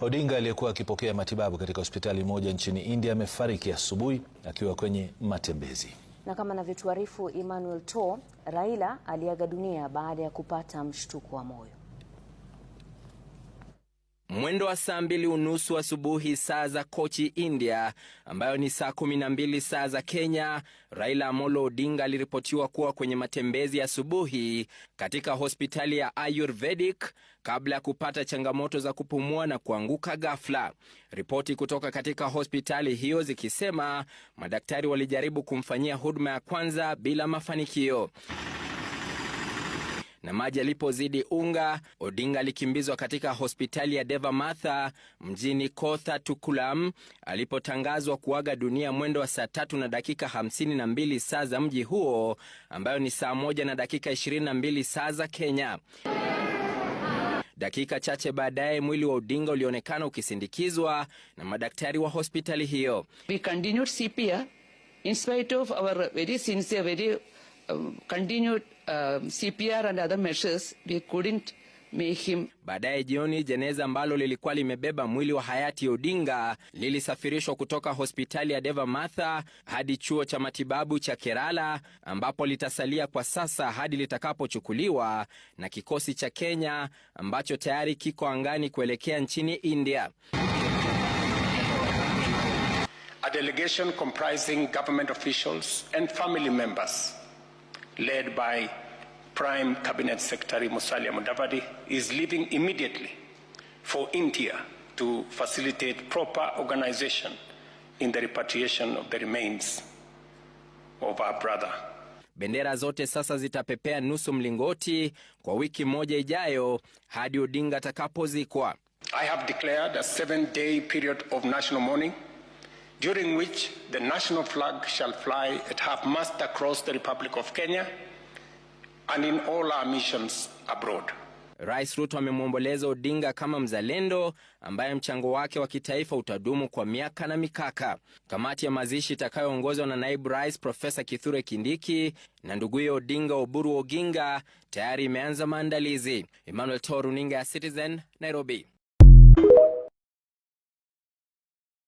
Odinga aliyekuwa akipokea matibabu katika hospitali moja nchini India amefariki asubuhi akiwa kwenye matembezi. Na kama anavyotuarifu Emmanuel To, Raila aliaga dunia baada ya kupata mshtuko wa moyo. Mwendo wa saa 2:30 asubuhi saa za Kochi, India, ambayo ni saa 12 saa za Kenya, Raila Amolo Odinga aliripotiwa kuwa kwenye matembezi asubuhi katika hospitali ya Ayurvedic kabla ya kupata changamoto za kupumua na kuanguka ghafla. Ripoti kutoka katika hospitali hiyo zikisema madaktari walijaribu kumfanyia huduma ya kwanza bila mafanikio. Na maji alipozidi unga, Odinga alikimbizwa katika hospitali ya Deva Matha mjini Kothatukulam alipotangazwa kuaga dunia mwendo wa saa 3:52 saa za mji huo, ambayo ni saa 1:22 saa za Kenya. Dakika chache baadaye mwili wa Odinga ulionekana ukisindikizwa na madaktari wa hospitali hiyo. We continued CPR in spite of our very sincere, continued CPR and other measures. We couldn't make him. Baadaye jioni, jeneza ambalo lilikuwa limebeba mwili wa hayati Odinga lilisafirishwa kutoka hospitali ya Deva Matha hadi chuo cha matibabu cha Kerala, ambapo litasalia kwa sasa hadi litakapochukuliwa na kikosi cha Kenya ambacho tayari kiko angani kuelekea nchini India. A delegation comprising government officials and family members, led by Prime Cabinet Secretary Musalia Mudavadi, is leaving immediately for India to facilitate proper organization in the repatriation of the remains of our brother. Bendera zote sasa zitapepea nusu mlingoti kwa wiki moja ijayo hadi Odinga atakapozikwa. I have declared a 7-day period of national mourning, during which the national flag shall fly at half-mast across the Republic of Kenya and in all our missions abroad. Rais Ruto amemwomboleza Odinga kama mzalendo ambaye mchango wake wa kitaifa utadumu kwa miaka na mikaka. Kamati ya mazishi itakayoongozwa na naibu rais Profesa Kithure Kindiki na nduguye Odinga Oburu Oginga tayari imeanza maandalizi. Emmanuel To, runinga ya Citizen, Nairobi.